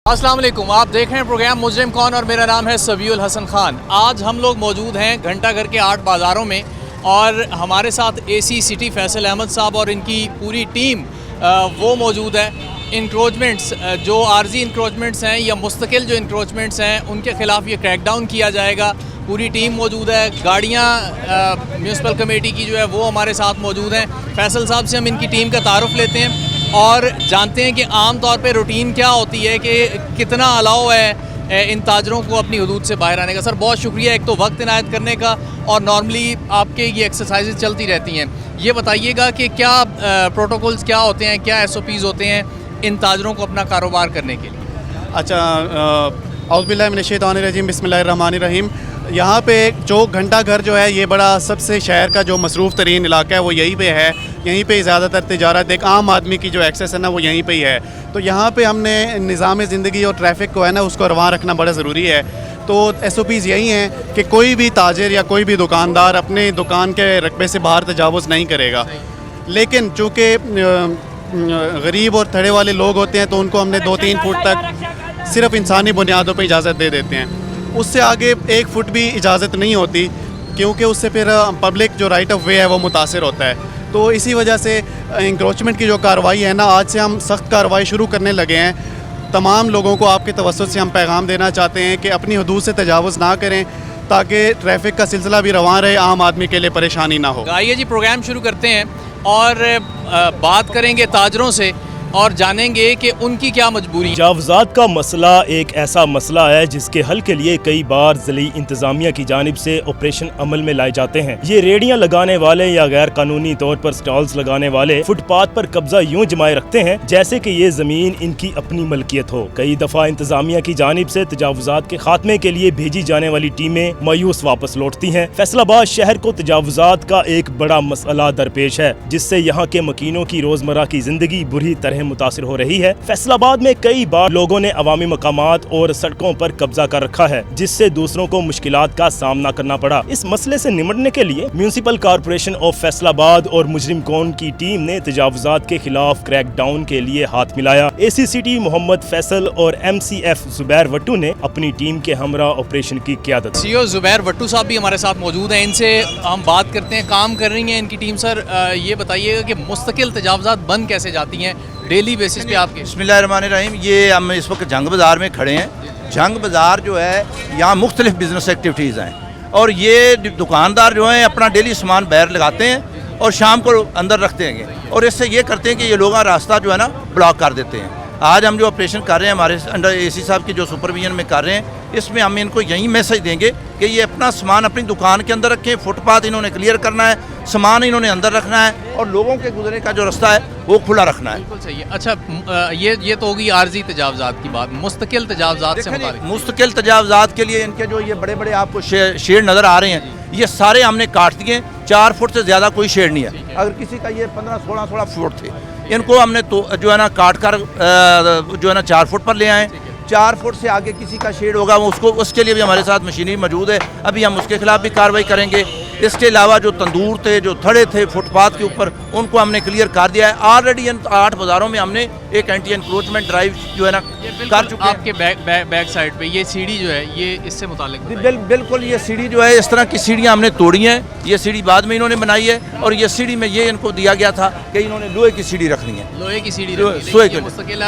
अस्सलाम वालेकुम, आप देख रहे हैं प्रोग्राम मुजरिम कौन और मेरा नाम है सबीउल हसन खान। आज हम लोग मौजूद हैं घंटाघर के 8 बाज़ारों में और हमारे साथ एसी सिटी फैसल अहमद साहब और इनकी पूरी टीम वो मौजूद है। इंक्रोचमेंट्स जो आर्जी इंक्रोचमेंट्स हैं या मुस्तकिल जो इंक्रोचमेंट्स हैं उनके ख़िलाफ़ ये क्रैकडाउन किया जाएगा। पूरी टीम मौजूद है, गाड़ियाँ म्यूनसिपल कमेटी की जो है वो हमारे साथ मौजूद हैं। फैसल साहब से हम इनकी टीम का तारुफ़ लेते हैं और जानते हैं कि आम तौर पे रूटीन क्या होती है, कि कितना अलाउ है इन ताजरों को अपनी हदूद से बाहर आने का। सर बहुत शुक्रिया एक तो वक्त इनायत करने का, और नॉर्मली आपके ये एक्सरसाइज चलती रहती हैं। ये बताइएगा कि क्या प्रोटोकॉल्स क्या होते हैं, क्या SOPs होते हैं इन ताजरों को अपना कारोबार करने के लिए? अच्छा, औज़ुबिल्लाहि मिनश्शैतानिर्रजीम, बिस्मिल्लाहिर्रहमानिर्रहीम। यहाँ पे जो घंटाघर जो है ये बड़ा सबसे शहर का जो मसरूफ़ तरीन इलाका है वो यहीं पे है। यहीं पे ज़्यादातर तिजारत, एक आम आदमी की जो एक्सेस है ना वो यहीं पे ही है। तो यहाँ पे हमने निज़ाम ज़िंदगी और ट्रैफिक को है ना उसको रवां रखना बड़ा ज़रूरी है। तो SOPs यही हैं कि कोई भी ताजिर या कोई भी दुकानदार अपने दुकान के रकबे से बाहर तजावुज़ नहीं करेगा। लेकिन चूँकि गरीब और थड़े वाले लोग होते हैं तो उनको हमने 2-3 फुट तक सिर्फ इंसानी बुनियादों पर इजाज़त दे देते हैं। उससे आगे 1 फुट भी इजाज़त नहीं होती, क्योंकि उससे फिर पब्लिक जो राइट ऑफ वे है वो मुतासिर होता है। तो इसी वजह से इंक्रोचमेंट की जो कार्रवाई है ना, आज से हम सख्त कार्रवाई शुरू करने लगे हैं। तमाम लोगों को आपके तवज्जुह से हम पैगाम देना चाहते हैं कि अपनी हदूद से तजावुज़ ना करें, ताकि ट्रैफिक का सिलसिला भी रवां रहे, आम आदमी के लिए परेशानी ना हो। आइए जी प्रोग्राम शुरू करते हैं और बात करेंगे ताजरों से और जानेंगे कि उनकी क्या मजबूरी। तजावुज़ात का मसला एक ऐसा मसला है जिसके हल के लिए कई बार ज़िली इंतजामिया की जानिब से ऑपरेशन अमल में लाए जाते हैं। ये रेडियां लगाने वाले या गैर कानूनी तौर पर स्टॉल्स लगाने वाले फुटपाथ पर कब्जा यूं जमाए रखते हैं जैसे कि ये जमीन इनकी अपनी मलकियत हो। कई दफा इंतजामिया की जानिब से तजावुज़ात के खात्मे के लिए भेजी जाने वाली टीमें मायूस वापस लौटती हैं। फैसलाबाद शहर को तजावुज़ात का एक बड़ा मसला दरपेश है, जिससे यहाँ के मकीनों की रोजमर्रा की जिंदगी बुरी तरह मुतासिर हो रही है। फैसलाबाद में कई बार लोगों ने अवामी मकामात और सड़कों पर कब्जा कर रखा है, जिससे दूसरों को मुश्किलात का सामना करना पड़ा। इस मसले से निपटने के लिए म्यूनिसिपल कॉर्पोरेशन ऑफ फैसलाबाद और मुजरिम कौन की टीम ने तजावुज़ात के खिलाफ क्रैकडाउन के लिए हाथ मिलाया। ACCT मोहम्मद फैसल और MCF जुबैर वट्टू ने अपनी टीम के हमरा ऑपरेशन की क़यादत। CO जुबैर वट्टू साहब भी हमारे साथ मौजूद हैं, इनसे हम बात करते हैं। काम कर रही है इनकी टीम। सर ये बताइएगा कि मुस्तकिल तजावुज़ात बंद कैसे जाती हैं डेली बेसिस पे आपके? बिस्मिल्लाहिर्रहमानिर्रहीम। ये हम इस वक्त जंग बाज़ार में खड़े हैं। जंग बाज़ार जो है यहाँ मुख्तलिफ बिजनेस एक्टिविटीज़ हैं और ये दुकानदार जो हैं अपना डेली सामान बाहर लगाते हैं और शाम को अंदर रखते हैं, और इससे ये करते हैं कि ये लोग रास्ता जो है ना ब्लॉक कर देते हैं। आज हम जो ऑपरेशन कर रहे हैं हमारे अंडर AC साहब की जो सुपरविजन में कर रहे हैं, इसमें हम इनको यही मैसेज देंगे कि ये अपना सामान अपनी दुकान के अंदर रखें। फुटपाथ इन्होंने क्लियर करना है, सामान इन्होंने अंदर रखना है और लोगों के गुजरने का जो रास्ता है वो खुला रखना है। बिल्कुल सही है। अच्छा, ये तो होगी आर्जी तजावुज़ात की बात। मुस्तकिल तजावुज़ात से मुताल्लिक़ मुस्तकिल तजावुज़ात के लिए इनके जो ये बड़े बड़े आपको शेड नज़र आ रहे हैं, ये सारे हमने काट दिए। 4 फुट से ज़्यादा कोई शेड नहीं है। अगर किसी का ये 15-16 फुट थे, इनको हमने तो जो है ना काट कर जो है ना 4 फुट पर ले आए। 4 फुट से आगे किसी का शेड होगा वो उसके लिए भी हमारे साथ मशीनरी मौजूद है। अभी हम उसके खिलाफ भी कार्रवाई करेंगे। इसके अलावा जो तंदूर थे, जो थड़े थे फुटपाथ के ऊपर, उनको हमने क्लियर कर दिया है। ऑलरेडी इन 8 बाज़ारों में हमने एक एंटी एनक्रोचमेंट ड्राइव जो है ना कर चुके हैं। आपके बैक साइड पे ये सीढ़ी जो है ये इससे मुताल्लिक़ बिल्कुल ये सीढ़ी जो है, इस तरह की सीढ़ियाँ हमने तोड़ी हैं। ये सीढ़ी बाद में इन्होंने बनाई है और ये सीढ़ी में ये इनको दिया गया था कि इन्होंने लोहे की सीढ़ी रखनी है। लोहे की सीढ़ी मुस्तकिल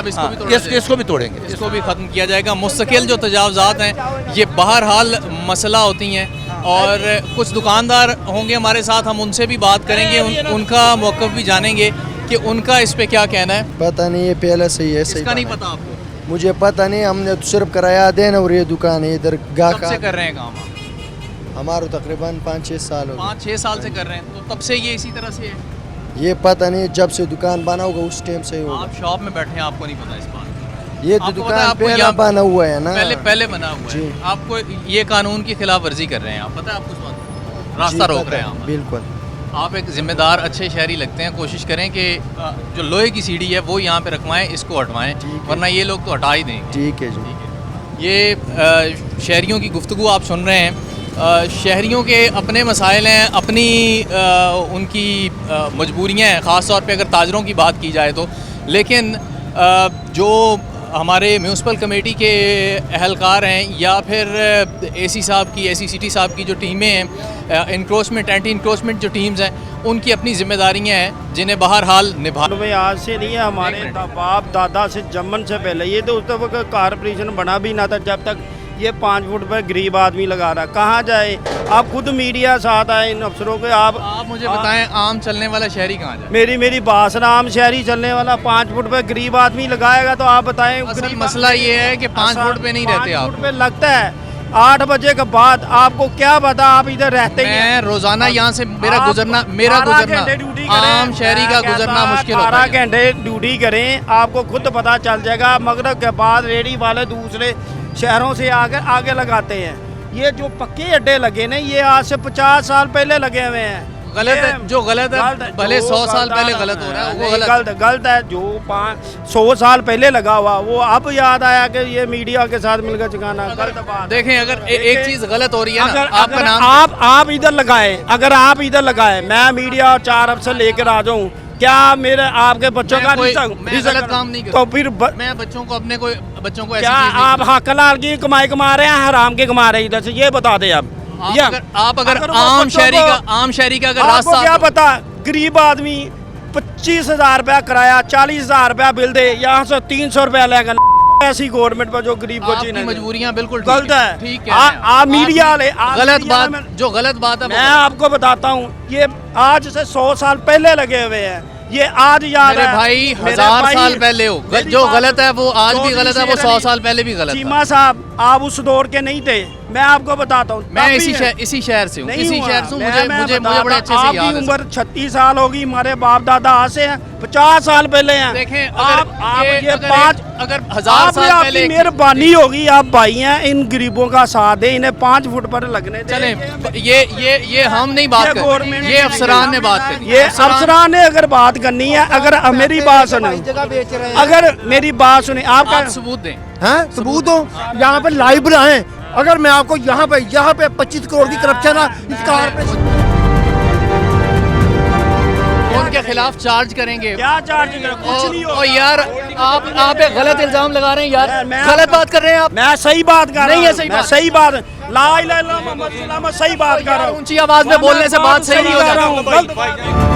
इसको भी तोड़ेंगे, इसको भी ख़त्म किया जाएगा। मुस्तकिल जो तजावुज़ात हैं ये बहरहाल मसला होती हैं, और कुछ दुकानदार होंगे हमारे साथ, हम उनसे भी बात करेंगे, उनका मौक़िफ़ भी जानेंगे कि उनका इस पे क्या कहना है। पता नहीं, ये पहले से ही है। इसका नहीं पता आपको? मुझे पता नहीं, हमने तो सिर्फ किराया देना और ये दुकान है इधर कब से कर रहे हैं काम? हमारा तकरीबन 5-6 साल हो गए। 5-6 साल से कर रहे हैं, तो तब से ये इसी तरह से है? ये पता नहीं, जब से दुकान बना होगा उस टाइम से ही होगा। आप शॉप में बैठे हैं, आपको नहीं पता इस बात? ये तो दुकान पहले बना हुआ है ना, पहले बना हुआ है। आपको ये कानून की खिलाफ वर्जी कर रहे हैं, आप पता है आपको इस बात? रास्ता रोक रहे हैं आप। बिल्कुल। आप एक जिम्मेदार अच्छे शहरी लगते हैं। कोशिश करें कि जो लोहे की सीढ़ी है वो यहाँ पे रखवाएं, इसको हटवाएं, वरना ये लोग तो हटा ही देंगे। ठीक है जी। ये शहरियों की गुफ्तगू आप सुन रहे हैं। शहरियों के अपने मसाइल हैं, अपनी उनकी मजबूरियाँ हैं, ख़ास तौर पे अगर ताजरों की बात की जाए तो। लेकिन जो हमारे म्यूनसिपल कमेटी के अहलकार हैं या फिर एसी साहब की, एसी सिटी साहब की जो टीमें हैं, इंक्रोचमेंट एंटी इंक्रोचमेंट जो टीम्स हैं, उनकी अपनी जिम्मेदारियां हैं जिन्हें बहरहाल निभा। में आज से नहीं है, हमारे बाप दादा से जमन से पहले ये तो उस वक्त कारपोरेशन बना भी ना था जब तक ये 5 फुट पर गरीब आदमी लगा रहा। कहाँ जाए? आप खुद मीडिया साथ आए इन अफसरों के। आप मुझे बताएं, आम चलने वाला शहरी कहाँ जाए? मेरी बात ना, आम शहरी चलने वाला 5 फुट पे गरीब आदमी लगाएगा तो आप बताएं। असल मसला ये है कि 5 फुट पे नहीं रहते आप। 5 फुट पे लगता है 8 बजे के बाद। आपको क्या पता, आप इधर रहते ही मैं रोजाना यहाँ से मेरा गुजरना आम शहरी का गुजरना मुश्किल होता है। 12 घंटे ड्यूटी करें, आपको खुद पता चल जाएगा। मगरब के बाद रेडी वाले दूसरे शहरों से आगे लगाते हैं। ये जो पक्के अड्डे लगे ना, ये आज से 50 साल पहले लगे हुए हैं। गलत है, जो गलत है भले 100 साल पहले गलत हो रहा है, वो गलत है। जो 100 साल पहले लगा हुआ वो अब याद आया कि ये मीडिया के साथ मिलकर चुकाना गलत बात। देखें, अगर एक चीज गलत हो रही है ना, आपका नाम आप इधर लगाए, अगर आप इधर लगाए, मैं मीडिया और 4 अफसर लेकर आ जाऊँ, क्या मेरे आपके बच्चों का गलत काम नहीं तो फिर मैं बच्चों को क्या आप हकलाल की कमाई कमा रहे हैं, हराम की कमा रहे हैं इधर से? ये बता दें आप अगर आम शहरी का अगर रास्ता, क्या पता गरीब आदमी 25,000 रुपया किराया, 40,000 रुपया बिल दे, यहाँ से 300 रुपया लेगा। ऐसी गवर्नमेंट पर जो गरीब को जीने मजबूरियाँ बिल्कुल गलत है। ठीक है, आप मीडिया गलत बात है। मैं आपको बताता हूँ, ये आज से 100 साल पहले लगे हुए हैं। ये आज याद है भाई, 1000 साल पहले हो जो गलत है वो आज भी गलत है, वो 100 साल पहले भी गलत है। चीमा साहब, आप उस दौर के नहीं थे। मैं आपको बताता हूँ, मैं इसी शहर से हूँ, मुझे बड़े अच्छे से याद है। आपकी उम्र 36 साल होगी, हमारे बाप दादा आज से 50 साल पहले हैं। देखें, अगर 1000 साल पहले मेहरबानी होगी, आप भाई हैं, इन गरीबों का साथ दें, इन्हें 5 फुट पर लगने चले। ये हम नहीं बात कर रहे, ये अफसरान ने बात करी। ये अफसरान ने अगर बात करनी है, अगर मेरी बात सुने, अगर मेरी बात सुने, आप सबूत दें। हैं सबूत हो, यहाँ पे लाइव हैं। अगर मैं आपको यहाँ पे 25 करोड़ की करप्शन है इस कारपोरेशन, उनके खिलाफ चार्ज करेंगे। क्या चार्ज करें? कुछ नहीं होगा। यार आप एक गलत इल्जाम लगा रहे हैं यार, गलत बात कर रहे हैं आप। मैं सही बात कर रहा हूं, नहीं है सही बात। ला इलाहा इल्लल्लाह मुहम्मद रसूलुल्लाह, मैं सही बात कर रहा हूं। ऊंची आवाज में बोलने से बात सही नहीं हो जाती।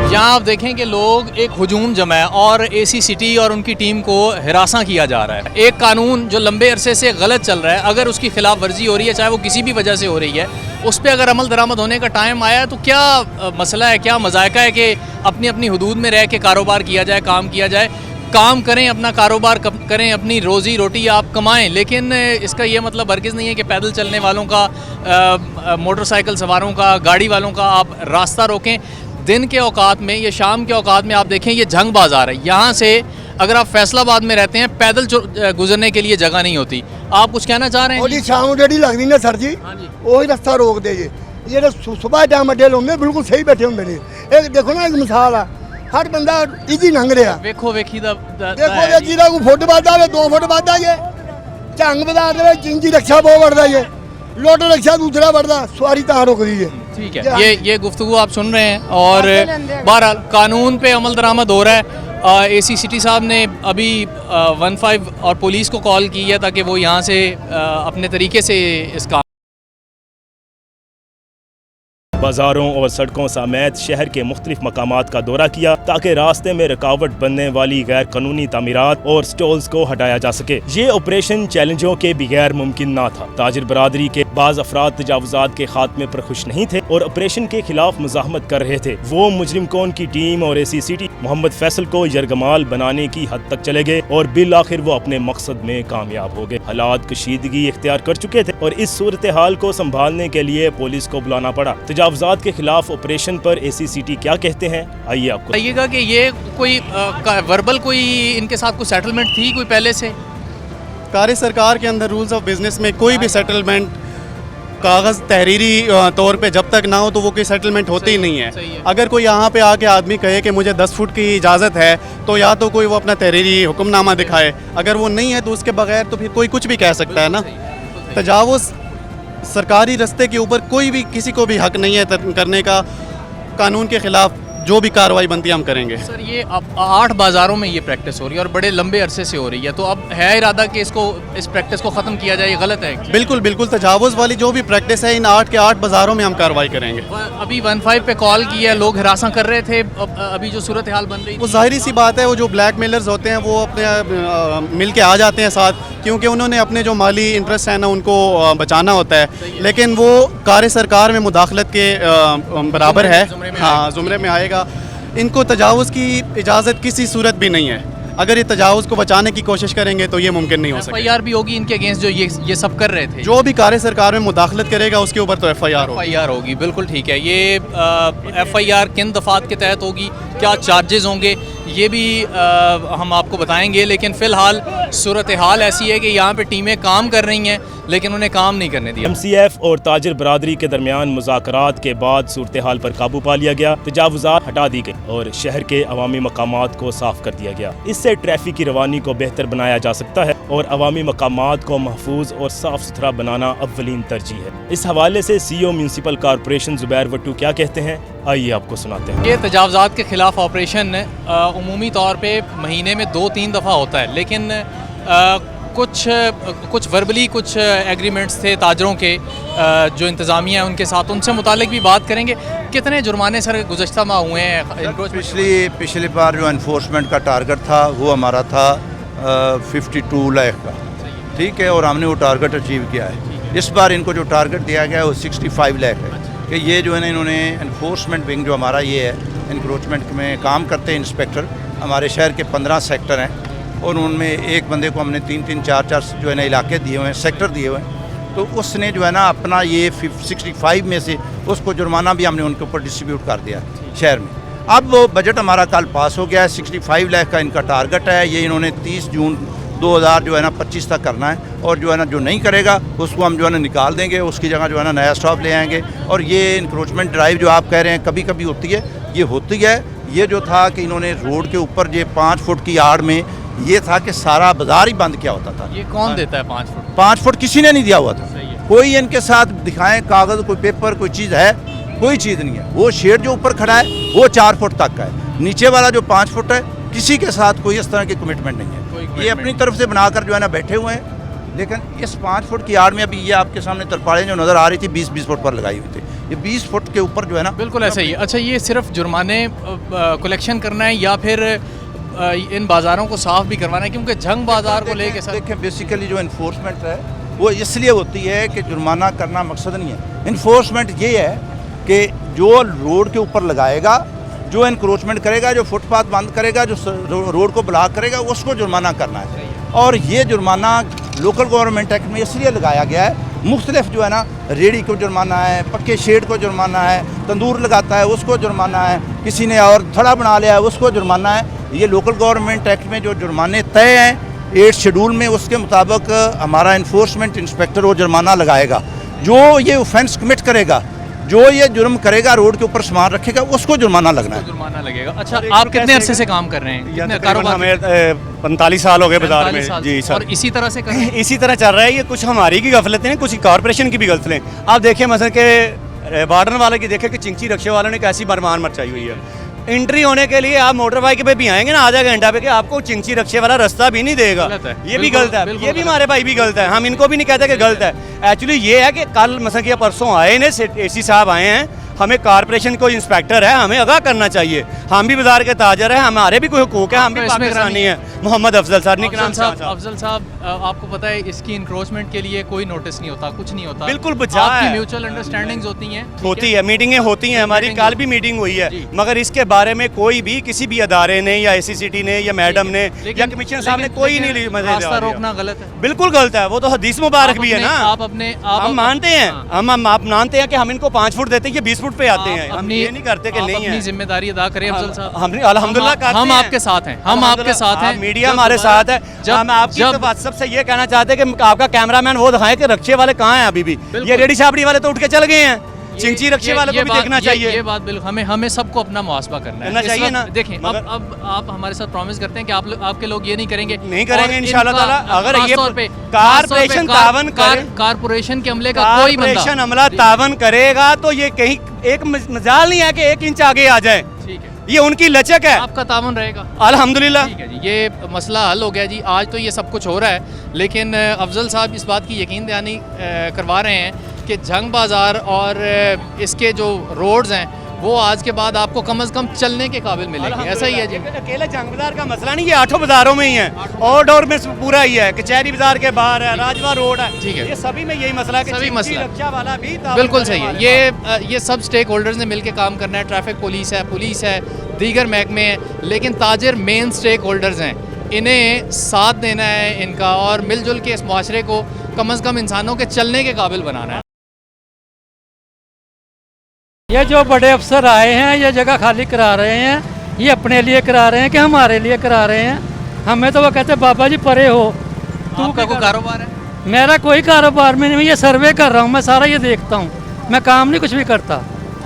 यहाँ आप देखें कि लोग एक हुजूम जमा है और एसी सिटी और उनकी टीम को हिरासा किया जा रहा है। एक कानून जो लंबे अरसे से गलत चल रहा है, अगर उसकी खिलाफ वर्जी हो रही है, चाहे वो किसी भी वजह से हो रही है, उस पर अगर अमल दरामद होने का टाइम आया है, तो क्या मसला है, क्या मजायका है कि अपनी अपनी हदूद में रह के कारोबार किया जाए, काम किया जाए, काम करें, अपना कारोबार करें, अपनी रोज़ी रोटी आप कमाएं। लेकिन इसका ये मतलब हरगिज़ नहीं है कि पैदल चलने वालों का, मोटरसाइकिल सवारों का, गाड़ी वालों का आप रास्ता रोकें। दिन के औकात में या शाम के औकात में आप देखें, ये झंग बाज़ार है। यहाँ से अगर आप फैसलाबाद में रहते हैं, पैदल गुजरने के लिए जगह नहीं होती। आप कुछ कहना चाह रहे हैं? शाम जेडी लगती ना सर जी, वही रास्ता रोक दे जी। ये सुबह टाइम अड्डे होंगे बिल्कुल सही बैठे होंगे ने। एक देखो ना, एक मिसाल है, हर बंदा इजी लंघ रहा। देखो को फुट बढ़ता है, 2 फुट बढ़ता है। झंग बाजार में जिंजी रक्षा बहुत बढ़ता है, लोटो रिक्शा दूसरा बढ़ता, सवारी तहाँ रोक दी है। ठीक है, ये गुफ्तगू आप सुन रहे हैं और बहरहाल कानून पे अमल दरामद हो रहा है। एसी सिटी साहब ने अभी 15 और पुलिस को कॉल की है ताकि वो यहाँ से अपने तरीके से इसका बाजारों और सड़कों समेत शहर के मुख्तलिफ मकामात का दौरा किया ताकि रास्ते में रुकावट बनने वाली गैर कानूनी तामीरात और स्टॉल्स को हटाया जा सके। ये ऑपरेशन चैलेंजों के बगैर मुमकिन ना था। ताजिर बरादरी के बाज अफराद तजावुजात के खात्मे पर खुश नहीं थे और ऑपरेशन के खिलाफ मुजाहमत कर रहे थे। वो मुजरिम कौन की टीम और एसी सिटी मोहम्मद फैसल को यरगमाल बनाने की हद तक चले गए और बिल आखिर वो अपने मकसद में कामयाब हो गए। हालात कशीदगी इख्तियार कर चुके थे और इस सूरत हाल को संभालने के लिए पुलिस को बुलाना पड़ा। तजावुजात के खिलाफ ऑपरेशन पर एसी सिटी क्या कहते हैं, आइए आपको बताइएगा कि ये कोई वर्बल कोई इनके साथ कोई सेटलमेंट थी कोई पहले से? कार्य सरकार के अंदर रूल्स ऑफ बिजनेस में कोई भी सेटलमेंट कागज़ तहरीरी तौर पे जब तक ना हो तो वो कोई सेटलमेंट होती ही नहीं है। अगर कोई यहाँ पे आके आदमी कहे कि मुझे 10 फुट की इजाज़त है तो या तो कोई वो अपना तहरीरी हुक्मनामा दिखाए, अगर वो नहीं है तो उसके बगैर तो फिर कोई कुछ भी कह सकता है ना। तजावुज़ सरकारी रस्ते के ऊपर कोई भी किसी को भी हक नहीं है करने का। कानून के ख़िलाफ़ जो भी कार्रवाई बनती है हम करेंगे। सर ये अब 8 बाज़ारों में ये प्रैक्टिस हो रही है और बड़े लंबे अरसे से हो रही है, तो अब है इरादा कि इस प्रैक्टिस को ख़त्म किया जाए, ये गलत है? बिल्कुल बिल्कुल, तजावुज़ वाली जो भी प्रैक्टिस है इन 8 के 8 बाज़ारों में हम कार्रवाई करेंगे। अभी 15 पे कॉल की है, लोग हिरासा कर रहे थे, अभी जो सूरत हाल बन रही वो जाहिर सी बात है, वो जो ब्लैक मेलर्स होते हैं वो अपने मिल के आ जाते हैं साथ, क्योंकि उन्होंने अपने जो माली इंटरेस्ट है ना उनको बचाना होता है, लेकिन वो कार्य सरकार में मुदाखलत के बराबर है। हाँ, ज़ुमरे में आएगा। इनको तजावुज़ की इजाज़त किसी सूरत भी नहीं है। अगर ये तजावुज़ को बचाने की कोशिश करेंगे तो ये मुमकिन नहीं हो सकता। FIR भी होगी इनके अगेंस्ट जो ये सब कर रहे थे? जो भी कार्य सरकार में मुदाखलत करेगा उसके ऊपर तो FIR होगी। बिल्कुल ठीक है। ये FIR किन दफ़ात के तहत होगी, क्या चार्जेस होंगे, ये भी हम आपको बताएंगे, लेकिन फ़िलहाल सूरत हाल ऐसी है कि यहाँ पे टीमें काम कर रही हैं लेकिन उन्हें काम नहीं करने दिया। MCF और ताजिर बरादरी के दरमियान मुज़ाकरात के बाद सूरत हाल पर काबू पा लिया गया, तजावुज़ात हटा दी गई और शहर के अवामी मकामात को साफ कर दिया गया। इससे ट्रैफिक की रवानी को बेहतर बनाया जा सकता है और अवामी मकामात को महफूज और साफ सुथरा बनाना अव्वलीन तरजीह है। इस हवाले से CEO municipal corporation Zubair Bhattu क्या कहते हैं, आइए आपको सुनाते हैं। ये तजावुज़ात के ख़िलाफ़ ऑपरेशन उमूमी तौर पे महीने में 2-3 दफ़ा होता है, लेकिन कुछ वर्बली कुछ एग्रीमेंट्स थे ताजरों के जो इंतज़ामिया है उनके साथ, उनसे मुतालिक भी बात करेंगे। कितने जुर्माने सर गुज़श्ता माह हुए हैं? पिछली बार जो इन्फोर्समेंट का टारगेट था वो हमारा था 52 लाख का, ठीक है, और हमने वो टारगेट अचीव किया है। इस बार इनको जो टारगेट दिया गया है वो 65 लाख है कि ये जो है ना इन्होंने इन्फोर्समेंट विंग जो हमारा ये है इंक्रोचमेंट में काम करते हैं इंस्पेक्टर, हमारे शहर के 15 सेक्टर हैं और उनमें एक बंदे को हमने 3-3, 4-4 जो है ना इलाके दिए हुए हैं, सेक्टर दिए हुए हैं, तो उसने जो है ना अपना ये 65 में से उसको जुर्माना भी हमने उनके ऊपर डिस्ट्रीब्यूट कर दिया शहर में। अब वो बजट हमारा कल पास हो गया है, 65 लाख का इनका टारगेट है, ये इन्होंने 30 जून 2025 तक करना है और जो है ना जो नहीं करेगा उसको हम जो है ना निकाल देंगे, उसकी जगह जो है ना नया स्टाफ ले आएंगे। और ये इंक्रोचमेंट ड्राइव जो आप कह रहे हैं कभी कभी होती है, ये होती है। ये जो था कि इन्होंने रोड के ऊपर ये 5 फुट की आड़ में ये था कि सारा बाजार ही बंद किया होता था। ये कौन देता है 5 फुट? 5 फुट किसी ने नहीं दिया हुआ था। कोई इनके साथ दिखाएं कागज़, कोई पेपर, कोई चीज़ है, कोई चीज़ नहीं है। वो शेड जो ऊपर खड़ा है वो 4 फुट तक का है, नीचे वाला जो 5 फुट है किसी के साथ कोई इस तरह की कमिटमेंट नहीं है। ये अपनी तरफ से बनाकर जो है ना बैठे हुए हैं, लेकिन इस 5 फुट की आड़ में अभी ये आपके सामने तरपालें जो नज़र आ रही थी 20-20 फुट पर लगाई हुई थी, ये 20 फुट के ऊपर जो है ना बिल्कुल ऐसा ही है। अच्छा, ये सिर्फ जुर्माने कलेक्शन करना है या फिर इन बाज़ारों को साफ़ भी करवाना है? क्योंकि जंग बाज़ार को लेके सर देखें बेसिकली जो इन्फोर्समेंट है वो इसलिए होती है कि जुर्माना करना मकसद नहीं है। इन्फोर्समेंट ये है कि जो रोड के ऊपर लगाएगा, जो इंक्रोचमेंट करेगा, जो फुटपाथ बंद करेगा, जो रोड को ब्लॉक करेगा, उसको जुर्माना करना है। और ये जुर्माना लोकल गवर्नमेंट एक्ट में इसलिए लगाया गया है, मुख्तलिफ जो है ना रेडी को जुर्माना है, पक्के शेड को जुर्माना है, तंदूर लगाता है उसको जुर्माना है, किसी ने और थड़ा बना लिया है उसको जुर्माना है। ये लोकल गवर्नमेंट एक्ट में जो जुर्माने तय हैं 8 शेड्यूल में, उसके मुताबिक हमारा इन्फोर्समेंट इंस्पेक्टर वो जुर्माना लगाएगा। जो ये ऑफेंस कमिट करेगा, जो ये जुर्म करेगा, रोड के ऊपर सामान रखेगा, उसको जुर्माना लगना है। जुर्माना लगेगा। अच्छा, आप कितने अरसे से काम कर रहे हैं? कितने कारोबार? हमें 45 साल हो गए बाजार में। जी सर। और इसी तरह से इसी तरह चल रहा है। ये कुछ हमारी की गफलतें हैं, कुछ कॉर्पोरेशन की भी गलतियाँ। आप देखिए मसलन के बॉर्डर वाले की देखें कि चिंची रक्शे वालों ने कैसी बरमान मचाई हुई है। एंट्री होने के लिए आप मोटर बाइक पे भी आएंगे ना आधा घंटा पे, कि आपको चिंची रक्शे वाला रास्ता भी नहीं देगा। ये भी गलत है, ये भी हमारे भाई भी गलत है। हम इनको भी नहीं कहते कि गलत है। एक्चुअली ये है कि कल मसलन कि परसों आए ने AC साहब आए हैं, हमें कॉर्पोरेशन को इंस्पेक्टर है, हमें आगाह करना चाहिए। हम भी बाजार के ताजर हैं, हमारे भी कोई हुकूक है, हम भी पाकिस्तानी हैं। मोहम्मद अफजल सर ने अफजल साहब, आपको पता है इसकी इंक्रोचमेंट के लिए कोई नोटिस नहीं होता, कुछ नहीं होता। बिल्कुल बचा है, म्यूचुअल अंडरस्टैंडिंग्स होती हैं, मीटिंगें होती हैं। हमारी कल भी मीटिंग हुई है, मगर इसके बारे में कोई भी किसी भी अदारे ने या ACCT ने या मैडम ने या कमिश्नर साहब ने कोई नहीं रास्ता रोकना गलत है। बिल्कुल गलत है, वो तो हदीस मुबारक भी है ना। हम मानते हैं, हम आप मानते हैं कि हम इनको 5 फुट देते हैं, ये 20 फुट पे आते हैं। हम ये नहीं करते कि नहीं है। अपनी जिम्मेदारी अदा करें अफजल साहब। हमने अल्हम्दुलिल्लाह हम आपके साथ हैं, हम आपके साथ हैं, मीडिया हमारे साथ है। हम आपकी तो व्हाट्सएप से ये कहना चाहते हैं कि आपका कैमरामैन वो दिखाए कि रक्शे वाले कहाँ हैं अभी भी। ये रेडी छाबड़ी वाले तो उठ के चल गए हैं, चिंची रक्शे वाले को भी देखना चाहिए। ये बात बिल्कुल हमें सबको अपना मुआसबा करना चाहिए ना। देखें, अब आप हमारे साथ प्रॉमिस करते हैं कि आपके लोग ये नहीं करेंगे इंशाल्लाह ताला। अगर ये कॉर्पोरेशन तावन कॉर्पोरेशन के अमले का कोई बंदा अमला तावन करेगा तो ये कहीं एक मजाल नहीं है कि 1 इंच आगे आ जाए। ठीक है, ये उनकी लचक है। आपका तावन रहेगा? अल्हम्दुलिल्लाह। ठीक है जी, ये मसला हल हो गया जी। आज तो ये सब कुछ हो रहा है, लेकिन अफजल साहब इस बात की यकीन दहानी करवा रहे हैं कि जंग बाज़ार और इसके जो रोड्स हैं वो आज के बाद आपको कम से कम चलने के काबिल मिलेंगे। ऐसा ही है जी? अकेले जंग बाजार का मसला नहीं, ये 8 बाजारों में ही है और डोर में पूरा ही है, कचहरी बाजार के बाहर है, राजवा रोड है, ठीक है। ये सभी में यही मसला है कि सभी मसला रक्षा वाला भी बिल्कुल सही है। ये सब स्टेक होल्डर्स ने मिलकर काम करना है। ट्रैफिक पुलिस है, दीगर महकमे हैं, लेकिन ताजिर मेन स्टेक होल्डर्स हैं। इन्हें साथ देना है इनका और मिलजुल के इस माशरे को कम से कम इंसानों के चलने के काबिल बनाना है। ये जो बड़े अफसर आए हैं ये जगह खाली करा रहे हैं, ये अपने लिए करा रहे हैं कि हमारे लिए करा रहे हैं? हमें तो वो कहते हैं बाबा जी परे हो। आपका कोई कारोबार है? मेरा कोई कारोबार में नहीं, ये सर्वे कर रहा हूँ, मैं सारा ये देखता हूँ, मैं काम नहीं कुछ भी करता।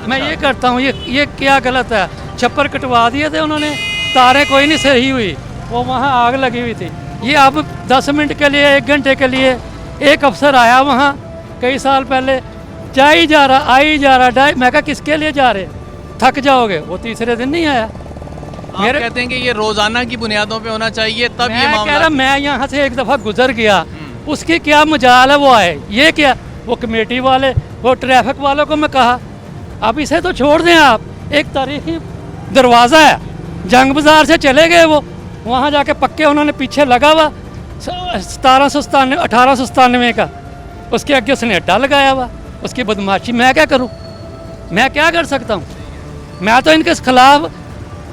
मैं ये करता हूँ, ये क्या गलत है? छप्पर कटवा दिए थे उन्होंने, तारें कोई नहीं सही हुई, वो वहाँ आग लगी हुई थी। ये अब 10 मिनट के लिए 1 घंटे के लिए एक अफसर आया वहाँ कई साल पहले, जा ही जा रहा आई जा रहा, मैं कहा किसके लिए जा रहे, थक जाओगे। वो तीसरे दिन नहीं आया। मेरे कहते हैं कि ये रोजाना की बुनियादों पे होना चाहिए, तब ये मामला। कह रहा मैं यहाँ से एक दफ़ा गुजर गया, उसकी क्या मजाल है वो आए, ये क्या वो कमेटी वाले वो ट्रैफिक वालों को मैं कहा अब इसे तो छोड़ दें आप, एक तारीखी दरवाज़ा है, जंग बाज़ार से चले गए वो, वहाँ जाके पक्के उन्होंने पीछे लगा हुआ 1897 का, उसके आगे उसने अड्डा लगाया हुआ, उसकी बदमाशी। मैं क्या करूं, मैं क्या कर सकता हूं? मैं तो इनके खिलाफ,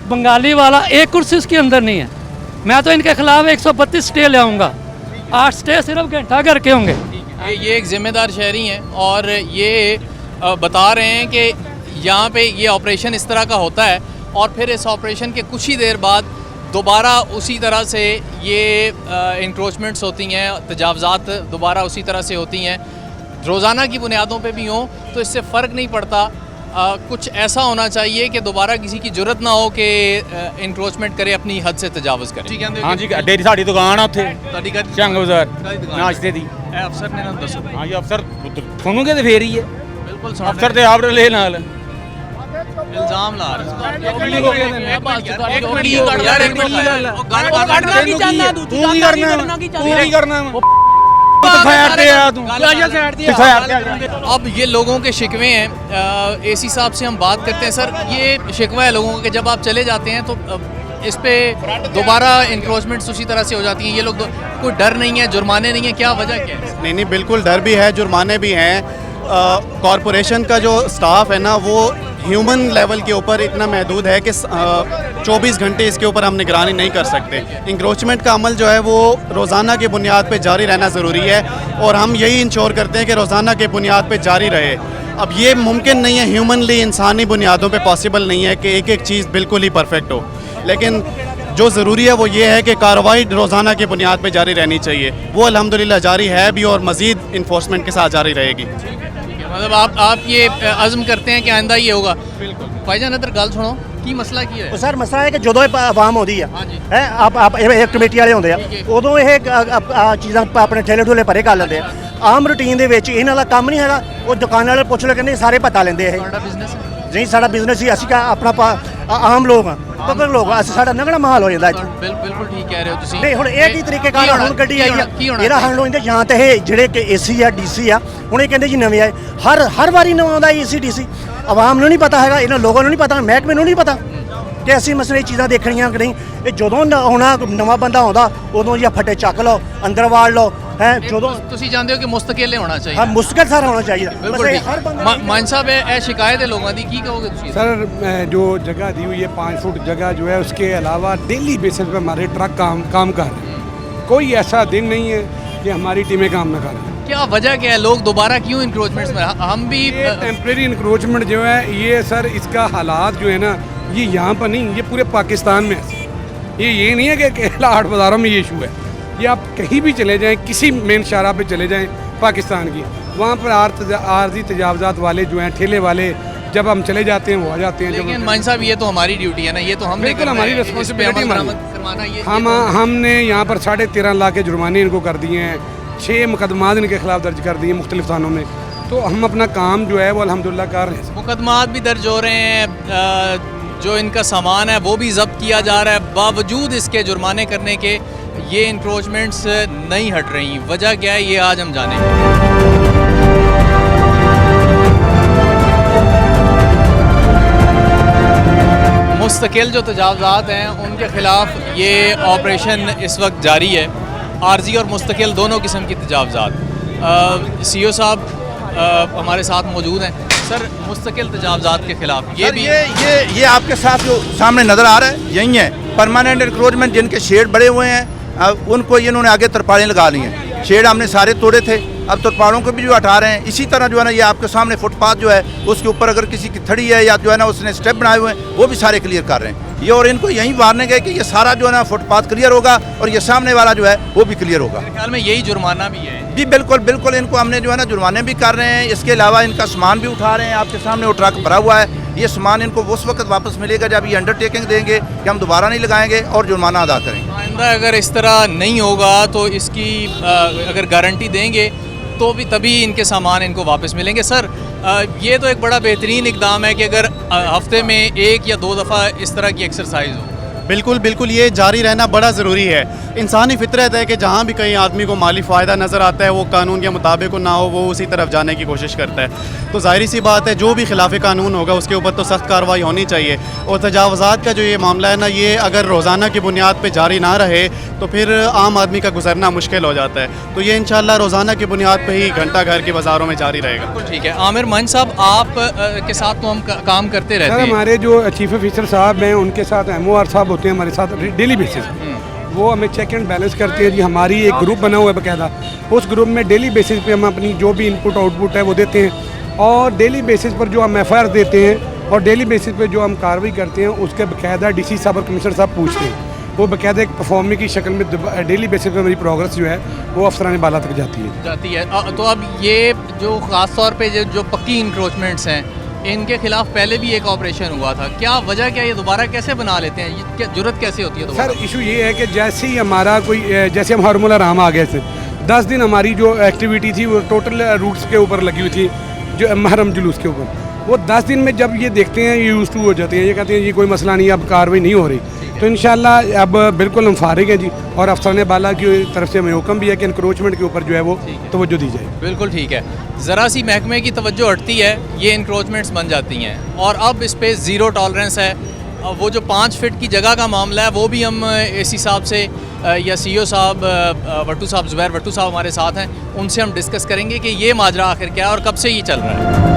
बंगाली वाला एक कुर्सी उसके अंदर नहीं है, मैं तो इनके खिलाफ 132 स्टे ले आऊँगा। 8 स्टे सिर्फ घंटा घर के होंगे। ये एक जिम्मेदार शहरी हैं और ये बता रहे हैं कि यहाँ पे ये ऑपरेशन इस तरह का होता है और फिर इस ऑपरेशन के कुछ ही देर बाद दोबारा उसी तरह से ये इंक्रोचमेंट्स होती हैं, तजावज़ात दोबारा उसी तरह से होती हैं, रोज़ाना की बुनियादों पे भी हों, तो इससे फ़र्क नहीं पड़ता। कुछ ऐसा होना चाहिए कि दोबारा किसी की ज़रूरत ना हो कि इंक्रोचमेंट करे, अपनी हद से तजावज़ करे। हाँ जी, डेरी साड़ी दुकान है उत्थे जंग बाजार नाश्ते दी। अफसर ने ना दसो। हाँ जी, अफसर सुनोगे तो फिर ही है, बिल्कुल अफसर तो आप ले नाल इल्जाम ला रहे अब ये लोगों के शिकवे हैं। एसी साहब से हम बात करते हैं। सर, ये शिकवा है लोगों का कि जब आप चले जाते हैं तो इस पे दोबारा इंक्रोचमेंट्स उसी तरह से हो जाती हैं। ये लोग कोई डर नहीं है, जुर्माने नहीं है, क्या वजह क्या है? नहीं, बिल्कुल डर भी है, जुर्माने भी हैं। कॉरपोरेशन का जो स्टाफ है ना, वो ह्यूमन लेवल के ऊपर इतना महदूद है कि 24 घंटे इसके ऊपर हम निगरानी नहीं कर सकते। इंक्रोचमेंट का अमल जो है वो रोज़ाना की बुनियाद पे जारी रहना ज़रूरी है और हम यही इंश्योर करते हैं कि रोज़ाना के बुनियाद पे जारी रहे। अब ये मुमकिन नहीं है, ह्यूमनली इंसानी बुनियादों पे पॉसिबल नहीं है कि एक एक चीज़ बिल्कुल ही परफेक्ट हो, लेकिन जो ज़रूरी है वो ये है कि कार्रवाई रोज़ाना की बुनियाद पे जारी रहनी चाहिए। वो अल्हम्दुलिल्लाह जारी है भी और मज़ीद इन्फोर्समेंट के साथ जारी रहेगी। मतलब आप ये अज़्म करते हैं कि आइंदा ये होगा? बिल्कुल। भाईजान इधर गल सुनो, की मसला की है? सर मसला है कि ਜਦੋਂ ਆਵਾਮ ਆਉਂਦੀ ਆ ਹੈ ਆਪ ਇਹ ਕਮੇਟੀ ਵਾਲੇ ਹੁੰਦੇ ਆ, ਉਦੋਂ ਇਹ ਚੀਜ਼ਾਂ ਆਪਣੇ ਠੇਲੇ ਠੋਲੇ ਭਰੇ ਕਰ ਲੈਂਦੇ ਆ। ਆਮ ਰੂਟੀਨ ਦੇ ਵਿੱਚ ਇਹਨਾਂ ਦਾ ਕੰਮ ਨਹੀਂ ਹੈਗਾ। ਉਹ ਦੁਕਾਨ ਵਾਲੇ ਪੁੱਛ ਲੈ ਕਹਿੰਦੇ ਸਾਰੇ ਪਤਾ ਲੈਂਦੇ ਇਹ। ਤੁਹਾਡਾ ਬਿਜ਼ਨਸ ਹੈ? ਨਹੀਂ, ਸਾਡਾ ਬਿਜ਼ਨਸ ਹੀ ਅਸੀਂ ਆਪਣਾ ਆਮ ਲੋਕ ਆ, ਪਬਲਿਕ ਲੋਕ ਆ, ਸਾਡਾ ਨਗਣਾ ਮਾਹੌਲ ਹੋ ਜਾਂਦਾ। ਬਿਲਕੁਲ ਠੀਕ ਕਹਿ ਰਹੇ ਹੋ ਤੁਸੀਂ। ਨਹੀਂ, ਹੁਣ ਇਹ ਕੀ ਤਰੀਕੇ ਨਾਲ ਹੁਣ ਗੱਡੀ ਆਈ ਆ, ਇਹਦਾ ਹੰਡ ਹੋਇੰਦੇ ਜਾਂ ਤਾਂ ਇਹ ਜਿਹੜੇ ਕਿ ਏਸੀ ਆ ਡੀਸੀ ਆ, ਹੁਣ ਇਹ ਕਹਿੰਦੇ ਜੀ ਨਵੇਂ ਆਏ, ਹਰ ਵਾਰੀ ਨਵਾਂ ਆਉਂਦਾ ਏਸੀ ਡੀਸੀ। ਆਵਾਮ ਨੂੰ ਨਹੀਂ ਪਤਾ ਹੈਗਾ, ਇਹਨਾਂ ਲੋਕਾਂ ਨੂੰ ਨਹੀਂ ਪਤਾ, ਮਹਿਕਮੇ ਨੂੰ ਨਹੀਂ ਪਤਾ ਕਿ ਅਸੀਂ ਮਸਲੇ ਚੀਜ਼ਾਂ ਦੇਖਣੀਆਂ ਕਿ ਨਹੀਂ। ਇਹ ਜਦੋਂ ਆਉਣਾ ਨਵਾਂ ਬੰਦਾ ਆਉਂਦਾ ਉਦੋਂ ਜੀ ਫੱਟੇ ਚੱਕ ਲਓ, ਅੰਦਰ ਵਾੜ ਲਓ ਹੈ। ਜਦੋਂ ਤੁਸੀਂ ਜਾਣਦੇ ਹੋ ਕਿ ਮੁਸਤਕਿਲ ਹੋਣਾ ਚਾਹੀਦਾ। ਹਾਂ, ਮੁਸਤਕਿਲ ਸਰ ਹੋਣਾ ਚਾਹੀਦਾ। ਬਿਲਕੁਲ ਠੀਕ। ਮਾਨ ਸਾਹਿਬ ਇਹ शिकायत है लोगों की, की कहोगे ਤੁਸੀਂ? सर, जो जगह दी हुई है 5 फुट जगह जो है, उसके अलावा डेली बेसिस पे हमारे ट्रक काम कर रहे हैं। कोई ऐसा दिन नहीं है कि हमारी टीमें काम ना कर रही। क्या वजह क्या है, लोग दोबारा क्यों इंक्रोचमेंट्स में? हम भी टेम्प्रेरी इंक्रोचमेंट जो है ये सर, इसका हालात जो है ना, ये यहाँ पर नहीं, ये पूरे पाकिस्तान में है। ये नहीं है कि केरला 8 बाज़ारों में ये इशू है। ये आप कहीं भी चले जाएं, किसी मेन शाहरा पे चले जाएं पाकिस्तान की, वहाँ पर आर्जी तजावज़ात वाले जो हैं, ठेले वाले, जब हम चले जाते हैं वो आ जाते हैं। लेकिन मान साहब ये तो हमारी ड्यूटी है ना, ये तो हम बिल्कुल हमारी रिस्पॉन्सिबिलिटी। हमने यहाँ पर 13.5 लाख के जुर्माने इनको कर दिए हैं, 6 मुकदमात इनके खिलाफ दर्ज कर दिए मुख्तलिफ थानों में। तो हम अपना काम जो है वो अल्हम्दुलिल्लाह कर रहे हैं। मुकदमात भी दर्ज हो रहे हैं, जो इनका सामान है वो भी जब्त किया जा रहा है। बावजूद इसके जुर्माने करने के ये इंक्रोचमेंट्स नहीं हट रही। वजह क्या है, ये आज हम जानेंगे। मुस्तकिल जो तजावज़ात हैं उनके ख़िलाफ़ ये ऑपरेशन इस वक्त जारी है। आर्जी और मुस्तकिल दोनों किस्म की तजावज़ात। सीओ साहब हमारे साथ मौजूद हैं। सर, मुस्तकिल तजावज़ात के ख़िलाफ़ ये भी ये आपके साथ जो सामने नज़र आ रहा है यही है परमानेंट इंक्रोचमेंट। जिनके शेड बड़े हुए हैं उनको इन्होंने आगे तरपालें लगा ली हैं। शेड हमने सारे तोड़े थे, अब तरपालों को भी जो हटा रहे हैं। इसी तरह जो है ना ये आपके सामने फुटपाथ जो है उसके ऊपर अगर किसी की थड़ी है या जो है ना उसने स्टेप बनाए हुए हैं वो भी सारे क्लियर कर रहे हैं ये। और इनको यही वार्ने गए कि ये सारा जो है ना फुटपाथ क्लियर होगा और ये सामने वाला जो है वो भी क्लियर होगा। मेरे ख्याल में यही जुर्माना भी है जी। बिल्कुल बिल्कुल, इनको हमने जो है ना जुर्माने भी कर रहे हैं। इसके अलावा इनका सामान भी उठा रहे हैं। आपके सामने वो ट्रक भरा हुआ है। ये सामान इनको उस वक्त वापस मिलेगा जब ये अंडरटेकिंग देंगे कि हम दोबारा नहीं लगाएंगे और जुर्माना अदा करेंगे। आइंदा अगर इस तरह नहीं होगा तो इसकी अगर गारंटी देंगे तो भी तभी इनके सामान इनको वापस मिलेंगे। सर, ये तो एक बड़ा बेहतरीन इकदाम है कि अगर हफ्ते में 1 या 2 दफ़ा इस तरह की एक्सरसाइज हो। बिल्कुल बिल्कुल, ये जारी रहना बड़ा ज़रूरी है। इंसानी फितरत है कि जहाँ भी कहीं आदमी को माली फ़ायदा नज़र आता है वो कानून के मुताबिक ना हो, वो उसी तरफ जाने की कोशिश करता है। तो ज़ाहिर सी बात है जो भी खिलाफ कानून होगा उसके ऊपर तो सख्त कार्रवाई होनी चाहिए। और तजावज़ात का जो ये मामला है ना, ये अगर रोज़ाना की बुनियाद पर जारी ना रहे तो फिर आम आदमी का गुजरना मुश्किल हो जाता है। तो ये इंशाल्लाह रोज़ाना की बुनियाद पर ही घंटा घर के बाज़ारों में जारी रहेगा। ठीक है। आमिर मंच साहब, आप के साथ तो हम काम करते रहते हैं। हमारे जो चीफ ऑफिसर साहब हैं उनके साथ MOR साहब होते हैं हमारे साथ डेली बेसिस। वो हमें चेक एंड बैलेंस करते हैं जी। हमारी एक ग्रुप बना हुआ है बाकायदा, उस ग्रुप में डेली बेसिस पे हम अपनी जो भी इनपुट आउटपुट है वो देते हैं और डेली बेसिस पर जो हम FIR देते हैं और डेली बेसिस पे जो हम कार्रवाई करते हैं उसके बाकायदा DC साहब और कमिश्नर साहब पूछते हैं। वो बाकायदा एक परफॉर्मे की शक्ल में डेली बेसिस पे मेरी प्रोग्रेस जो है वो अफसरान बाला तक जाती है। तो अब ये जो ख़ास तौर पे जो पक्की इंक्रोचमेंट्स हैं इनके खिलाफ पहले भी एक ऑपरेशन हुआ था। क्या वजह क्या, ये दोबारा कैसे बना लेते हैं, ये क्या जुर्रत कैसे होती है दोबारा? सर, इशू ये है कि जैसे ही हमारा कोई जैसे हम हरमुल राम आ गए थे 10 दिन हमारी जो एक्टिविटी थी वो टोटल रूट्स के ऊपर लगी हुई थी, जो महरम जुलूस के ऊपर। वो 10 दिन में जब ये देखते हैं ये यूज़ टू हो जाते हैं, ये कहते हैं ये कोई मसला नहीं, अब कार्रवाई नहीं हो रही। तो इंशाल्लाह अब बिल्कुल हम फारिग हैं जी। और अफसरान बाला की तरफ से हमें हुक्म भी है कि इंक्रोचमेंट के ऊपर जो है वो तवज्जो दी जाए। बिल्कुल ठीक है। ज़रा सी महकमे की तवज्जो हटती है, ये इंक्रोचमेंट्स बन जाती हैं और अब इस पर ज़ीरो टॉलरेंस है। वो जो 5 फीट की जगह का मामला है वो भी हम AC साहब से या CEO साहब वट्टू साहब, ज़ुबैर वट्टू साहब हमारे साथ हैं, उनसे हम डिस्कस करेंगे कि ये माजरा आखिर क्या है और कब से ये चल रहा है।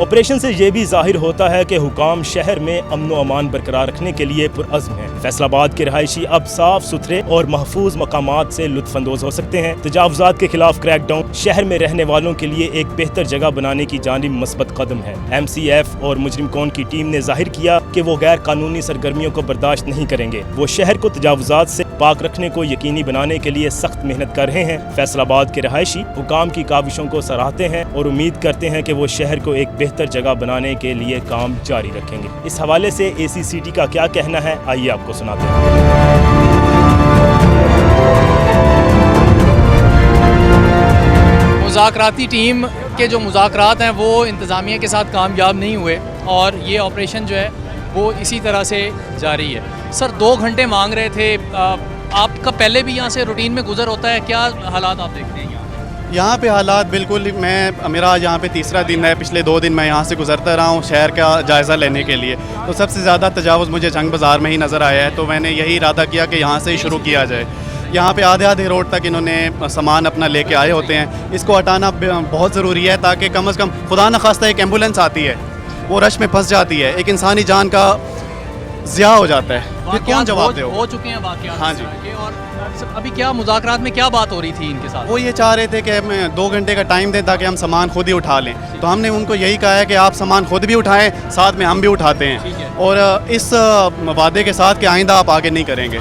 ऑपरेशन से ये भी जाहिर होता है कि हुकाम शहर में अमन व अमान बरकरार रखने के लिए पुरअज़्म हैं। फैसलाबाद के रहायशी अब साफ सुथरे और महफूज मकामात से लुत्फ़अंदोज़ हो सकते हैं। तजावुज़ात के खिलाफ क्रैकडाउन शहर में रहने वालों के लिए एक बेहतर जगह बनाने की जानिब मस्बत कदम है। MCF और मुजरिम कौन की टीम ने जाहिर किया कि वो गैर कानूनी सरगर्मियों को बर्दाश्त नहीं करेंगे। वो शहर को तजावुज़ात से पाक रखने को यकीनी बनाने के लिए सख्त मेहनत कर रहे हैं। फैसलाबाद के रहायशी हुकाम की काविशों को सराहते हैं और उम्मीद करते हैं कि वो शहर को एक बेहतर जगह बनाने के लिए काम जारी रखेंगे। इस हवाले से AC सिटी का क्या कहना है, आइए आपको सुनाते हैं। मुज़ाकराती टीम के जो मुज़ाकरात हैं वो इंतज़ामिया के साथ कामयाब नहीं हुए और ये ऑपरेशन जो है वो इसी तरह से जारी है। सर, 2 घंटे मांग रहे थे, आपका पहले भी यहाँ से रूटीन में गुजर होता है, क्या हालात आप देखते हैं यहाँ पे? हालात बिल्कुल, मेरा आज यहाँ पे तीसरा दिन है। पिछले 2 दिन मैं यहाँ से गुजरता रहा हूँ शहर का जायज़ा लेने के लिए। तो सबसे ज़्यादा तजावुज़ मुझे जंग बाज़ार में ही नज़र आया है। तो मैंने यही इरादा किया कि यहाँ से ही शुरू किया जाए। यहाँ पे आधे रोड तक इन्होंने सामान अपना लेके आए होते हैं। इसको हटाना बहुत ज़रूरी है ताकि कम से कम खुदा न खास्ता एक एम्बुलेंस आती है, वो रश में फंस जाती है, एक इंसानी जान का ज़िया हो जाता है, फिर कौन जवाब दे? हो चुके हैं वाक़यात। हाँ जी। और अभी क्या मुज़ाकरात में क्या बात हो रही थी इनके साथ? वो ये चाह रहे थे कि हमें 2 घंटे का टाइम दें ताकि हम सामान खुद ही उठा लें। तो हमने उनको यही कहा है कि आप सामान खुद भी उठाएं, साथ में हम भी उठाते हैं और इस वादे के साथ कि आइंदा आप आगे नहीं करेंगे,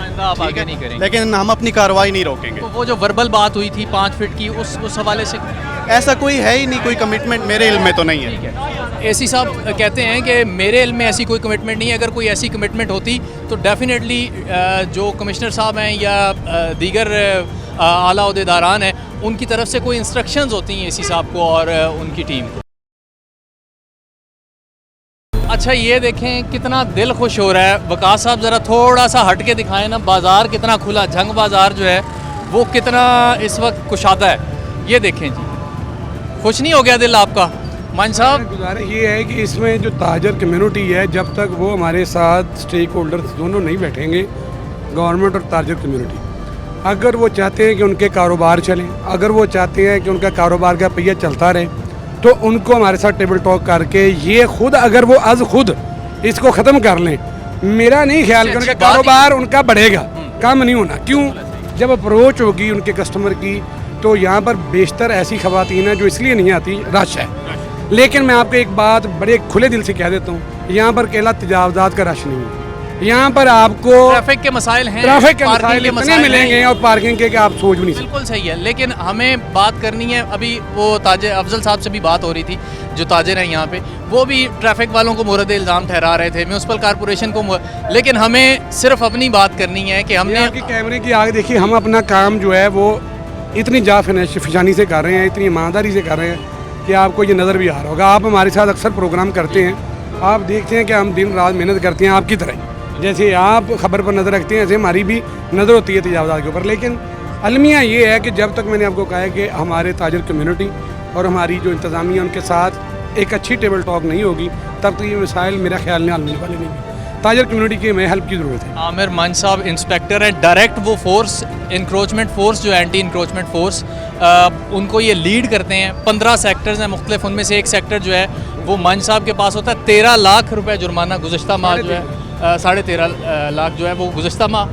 लेकिन हम अपनी कार्रवाई नहीं रोकेंगे। तो वो जो वर्बल बात हुई थी 5 फीट की, उस हवाले से ऐसा कोई है ही नहीं, कोई कमिटमेंट मेरे इल्म में तो नहीं है। AC साहब कहते हैं कि मेरे इल्म में ऐसी कोई कमिटमेंट नहीं है। अगर कोई ऐसी कमिटमेंट होती तो डेफिनेटली जो कमिश्नर साहब हैं या दीगर आला अहदेदारान हैं, उनकी तरफ से कोई इंस्ट्रक्शंस होती हैं एसी साहब को और उनकी टीम को। अच्छा ये देखें कितना दिल खुश हो रहा है। वकास साहब ज़रा थोड़ा सा हट के दिखाएं ना, बाज़ार कितना खुला, जंग बाज़ार जो है वो कितना इस वक्त कुशादा है। ये देखें जी, खुश नहीं हो गया दिल आपका मान साहब? गुजारिश ये है कि इसमें जो ताजर कम्युनिटी है, जब तक वो हमारे साथ स्टेक होल्डर्स दोनों नहीं बैठेंगे, गवर्नमेंट और ताजर कम्युनिटी, अगर वो चाहते हैं कि उनके कारोबार चलें, अगर वो चाहते हैं कि उनका कारोबार का पहिया चलता रहे, तो उनको हमारे साथ टेबल टॉक करके ये खुद, अगर वो आज खुद इसको ख़त्म कर लें, मेरा नहीं ख्याल कि उनका कारोबार उनका बढ़ेगा, कम नहीं होना। क्यों? जब अप्रोच होगी उनके कस्टमर की, तो यहाँ पर बेशतर ऐसी खवातीन हैं जो इसलिए नहीं आती, रश है। लेकिन मैं आपको एक बात बड़े खुले दिल से कह देता हूँ, यहाँ पर अकेला तजावजात का रश नहीं है, यहाँ पर आपको ट्रैफिक के मसाइल हैं, ट्रैफिक के मसाइल इतने मिलेंगे और पार्किंग के कि आप सोच भी नहीं सकते। बिल्कुल सही है, लेकिन हमें बात करनी है, अभी वो ताजिर अफजल साहब से भी बात हो रही थी जो ताजिर हैं यहाँ पे, वो भी ट्रैफिक वालों को मोरद इल्ज़ाम ठहरा रहे थे, म्यूनसिपल कॉरपोरेशन को, लेकिन हमें सिर्फ अपनी बात करनी है कि हमने कैमरे की आगे देखिए, हम अपना काम जो है वो इतनी फिशानी से कर रहे हैं, इतनी ईमानदारी से कर रहे हैं कि आपको ये नज़र भी आ रहा होगा। आप हमारे साथ अक्सर प्रोग्राम करते हैं, आप देखते हैं कि हम दिन रात मेहनत करते हैं आपकी तरह, जैसे आप खबर पर नज़र रखते हैं ऐसे हमारी भी नज़र होती है तजावजात के ऊपर। लेकिन अलमिया ये है कि जब तक मैंने आपको कहा है कि हमारे ताजर कम्युनिटी और हमारी जो इंतज़ामिया उनके साथ एक अच्छी टेबल टॉक नहीं होगी, तब तो ये मसाइल मेरा ख्याल में हल होने वाले नहीं। ताजर कम्युनिटी के में हेल्प की ज़रूरत है। आमिर मंच साहब इंस्पेक्टर हैं, डायरेक्ट वो फोर्स इंक्रोचमेंट फोर्स जो एंटी इंक्रोचमेंट फोर्स उनको ये लीड करते हैं। 15 सेक्टर्स हैं मुख्तलिफ, उनमें से एक सेक्टर जो है वो मंच साहब के पास होता है। 13 लाख रुपए जुर्माना गुज़श्ता माह जो है 13.5 लाख जो है वो गुज़श्ता माह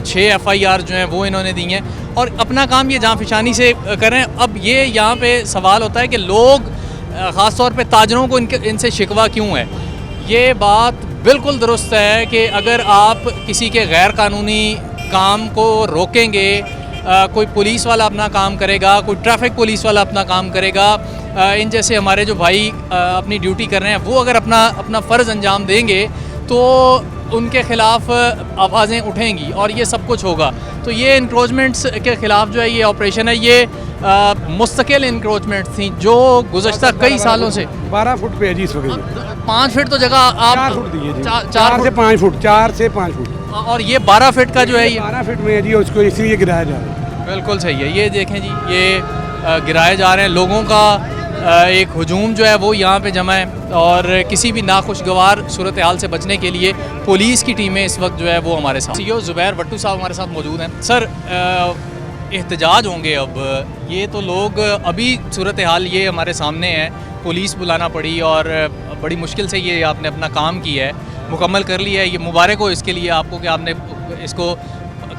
6 FIR जो हैं वो इन्होंने दी हैं और अपना काम ये जांफिशानी से कर रहे हैं। अब ये यहाँ पे सवाल होता है कि लोग ख़ास तौर पे ताजरों को इनसे शिकवा क्यों है? ये बात बिल्कुल दुरुस्त है कि अगर आप किसी के गैर कानूनी काम को रोकेंगे, कोई पुलिस वाला अपना काम करेगा, कोई ट्रैफिक पुलिस वाला अपना काम करेगा, इन जैसे हमारे जो भाई अपनी ड्यूटी कर रहे हैं वो अगर अपना फ़र्ज़ अंजाम देंगे तो उनके ख़िलाफ़ आवाज़ें उठेंगी और ये सब कुछ होगा। तो ये इंक्रोचमेंट्स के ख़िलाफ़ जो है ये ऑपरेशन है, ये मुस्तकिल इंक्रोचमेंट थी जो गुज़श्ता कई सालों से 12 फुट पे है जी इस वक्त। 5 फीट तो जगह आप 4 फुट दीजिए, 4 से 5 फुट, 4 से 5 फुट, और ये 12 फीट का जो है ये 12 फीट में है जी, उसको इसलिए गिराया जा रहा है। बिल्कुल सही है। ये देखें जी, ये गिराए जा रहे हैं, लोगों का एक हुजूम जो है वो यहाँ पे जमा है और किसी भी नाखुशगवार सूरत हाल से बचने के लिए पुलिस की टीमें इस वक्त जो है वो हमारे साथ। CEO ज़ुबैर भट्टू साहब हमारे साथ मौजूद हैं। सर एहतजाज होंगे अब, ये तो लोग अभी सूरत हाल ये हमारे सामने है, पुलिस बुलाना पड़ी और बड़ी मुश्किल से ये आपने अपना काम किया है, मुकम्मल कर लिया है, ये मुबारक हो इसके लिए आपको कि आपने इसको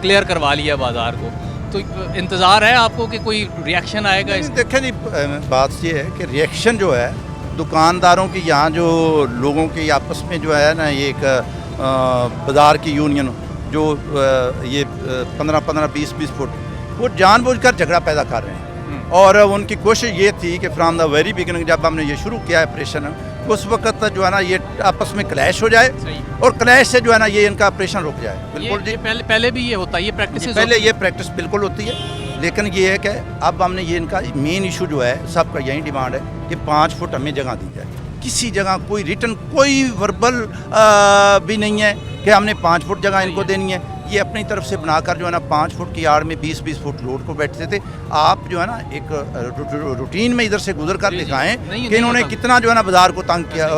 क्लियर करवा लिया बाज़ार को। तो इंतज़ार है आपको कि कोई रिएक्शन आएगा? देखें जी, बात ये है कि रिएक्शन जो है दुकानदारों की, यहाँ जो लोगों की आपस में जो है ना, ये एक बाज़ार की यूनियन जो ये 15-15, 20-20 फुट, वो जानबूझकर झगड़ा पैदा कर रहे हैं। और उनकी कोशिश ये थी कि फ्राम द वेरी बिगिनिंग जब हमने ये शुरू किया ऑपरेशन, उस वक्त जो है ना ये आपस में क्लैश हो जाए और क्लैश से जो है ना ये इनका ऑपरेशन रुक जाए। बिल्कुल जी, पहले भी ये होता है, ये प्रैक्टिस पहले ये प्रैक्टिस बिल्कुल होती है, लेकिन ये है कि अब हमने ये इनका मेन इशू जो है सबका यही डिमांड है कि 5 फुट हमें जगह दी जाए। किसी जगह कोई रिटर्न, कोई वर्बल भी नहीं है कि हमने 5 फुट जगह इनको देनी है। ये अपनी तरफ से बनाकर जो है ना 5 फुट की आड़ में 20-20 फुट रोड को बैठते थे। आप जो है ना एक रूटीन में इधर से गुजर कर दिखाएं कि इन्होंने कितना जो है ना बाज़ार को तंग किया,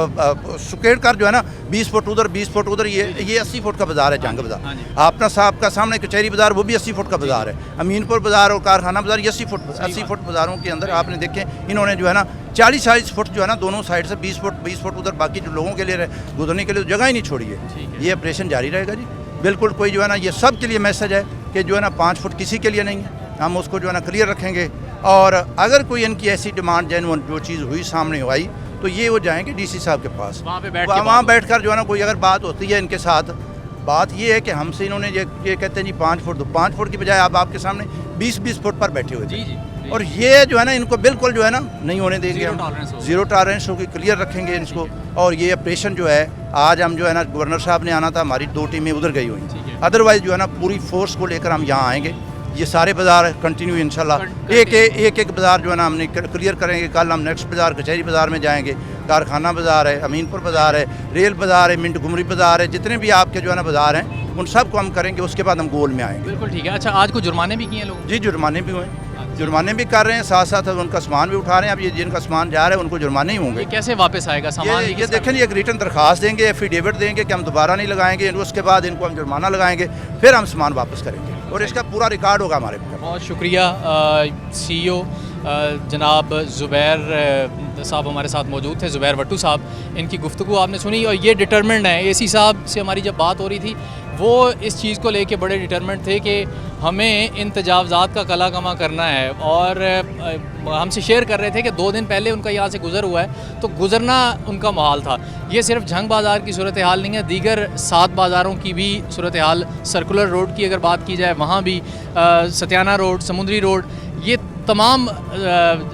सुकेड़ कर जो है ना 20 फुट उधर 20 फुट उधर। ये 80 फुट का बाज़ार है जंग बाज़ार। अपना साहब का सामने कचहरी बाज़ार वो भी 80 फुट का बाज़ार है। अमीनपुर बाज़ार और कारखाना बाज़ार ये 80 फुट बाज़ारों के अंदर आपने देखें इन्होंने जो है ना 40-40 फुट जो है ना दोनों साइड से 20 फुट उधर, बाकी जो लोगों के लिए गुजरने के लिए जगह ही नहीं छोड़ी है। ये ऑपरेशन जारी रहेगा जी, बिल्कुल। कोई जो है ना ये सब के लिए मैसेज है कि जो है ना 5 फुट किसी के लिए नहीं है, हम उसको जो है ना क्लियर रखेंगे। और अगर कोई इनकी ऐसी डिमांड जेन्युइन जो चीज़ हुई सामने आई तो ये वो जाएंगे DC साहब के पास, वहाँ बैठ कर जो है ना कोई अगर बात होती है इनके साथ, बात ये है कि हमसे इन्होंने ये कहते हैं जी 5 फुट दो, 5 फुट की बजाय अब आपके सामने 20-20 फुट पर बैठे हुए जी। और ये जो है ना इनको बिल्कुल जो है ना नहीं होने देंगे, ज़ीरो टॉलरेंस होगी, क्लियर रखेंगे इसको। और ये ऑपरेशन जो है आज हम जो है ना गवर्नर साहब ने आना था, हमारी 2 टीमें उधर गई हुई, अदरवाइज़ जो है ना पूरी फोर्स को लेकर हम यहाँ आएंगे ये सारे बाज़ार कंटिन्यू इंशाल्लाह एक बाज़ार जो है ना हमने क्लियर करेंगे। कल हम नेक्स्ट बाज़ार कचहरी बाज़ार में जाएंगे, कारखाना बाज़ार है, अमीनपुर बाज़ार है, रेल बाज़ार है, मिंट घुमरी बाज़ार है, जितने भी आपके जो है ना बाज़ार हैं उन सब को हम करेंगे। उसके बाद हम गोल में आएंगे। बिल्कुल ठीक है। अच्छा, आज को जुर्माने भी किए लोग? जी, जुर्माने भी हुए, जुर्माने भी कर रहे हैं, साथ साथ उनका सामान भी उठा रहे हैं। अब ये जिनका सामान जा रहा है उनको जुर्माने ही होंगे। ये कैसे वापस आएगा सामान? ये देखें, एक रिटर्न दरखास्त देंगे, एफिडेविट देंगे कि हम दोबारा नहीं लगाएंगे, उसके बाद इनको हम जुर्माना लगाएंगे, फिर हम सामान वापस करेंगे और इसका पूरा रिकॉर्ड होगा हमारे पास। बहुत शुक्रिया। CEO जनाब ज़ुबैर साहब हमारे साथ मौजूद थे, ज़ुबैर वट्टू साहब। इनकी गुफ्तगू आपने सुनी और ये डिटरमेंट है। AC साहब से हमारी जब बात हो रही थी वो इस चीज़ को लेके बड़े डिटरमेंट थे कि हमें इन तजावज़ात का कला कमा करना है और हमसे शेयर कर रहे थे कि 2 दिन पहले उनका यहाँ से गुज़र हुआ है तो गुज़रना उनका माहौल था। ये सिर्फ झंग बाज़ार की सूरत हाल नहीं है, दीगर 7 बाज़ारों की भी सूरत हाल, सर्कुलर रोड की अगर बात की जाए वहाँ भी, सत्याना रोड, समुंदरी रोड, ये तमाम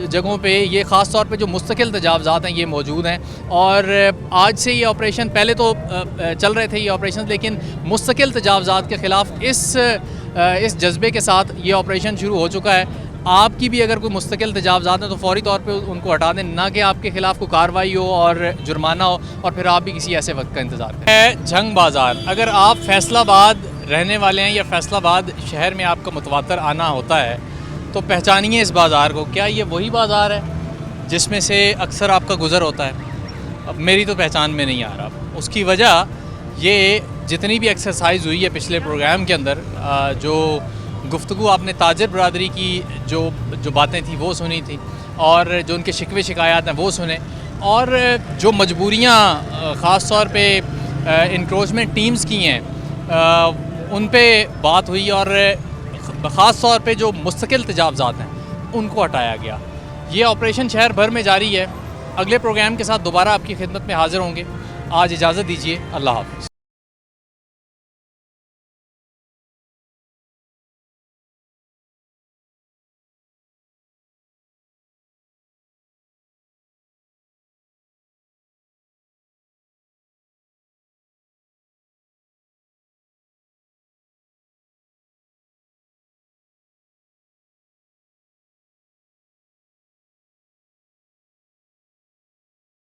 जगहों पे ये ख़ास तौर पे जो मुस्तकिल तजावज़ात हैं ये मौजूद हैं। और आज से ये ऑपरेशन, पहले तो चल रहे थे ये ऑपरेशन, लेकिन मुस्तकिल तजावज़ात के ख़िलाफ़ इस जज्बे के साथ ये ऑपरेशन शुरू हो चुका है। आपकी भी अगर कोई मुस्तकिल तजावज़ात हैं तो फ़ौरी तौर पे उनको हटा दें, ना कि आपके ख़िलाफ़ कोई कार्रवाई हो और जुर्माना हो और फिर आप भी किसी ऐसे वक्त का इंतज़ार करें। झंग बाज़ार, अगर आप फैसलाबाद रहने वाले हैं या फैसलाबाद शहर में आपका मुतवातर आना होता है तो पहचानिए इस बाज़ार को। क्या ये वही बाज़ार है जिसमें से अक्सर आपका गुज़र होता है? अब मेरी तो पहचान में नहीं आ रहा। उसकी वजह ये जितनी भी एक्सरसाइज हुई है पिछले प्रोग्राम के अंदर, जो गुफ्तगू आपने ताजर बरादरी की जो बातें थी वो सुनी थी और जो उनके शिकवे शिकायत हैं वो सुने, और जो मजबूरियाँ ख़ास तौर पे इंक्रोचमेंट टीम्स की हैं उन पे बात हुई और ख़ास तौर पे जो मुस्तकिल तजावज़ात हैं उनको हटाया गया। ये ऑपरेशन शहर भर में जारी है। अगले प्रोग्राम के साथ दोबारा आपकी खिदमत में हाज़िर होंगे। आज इजाज़त दीजिए। अल्लाह हाफ़िज़।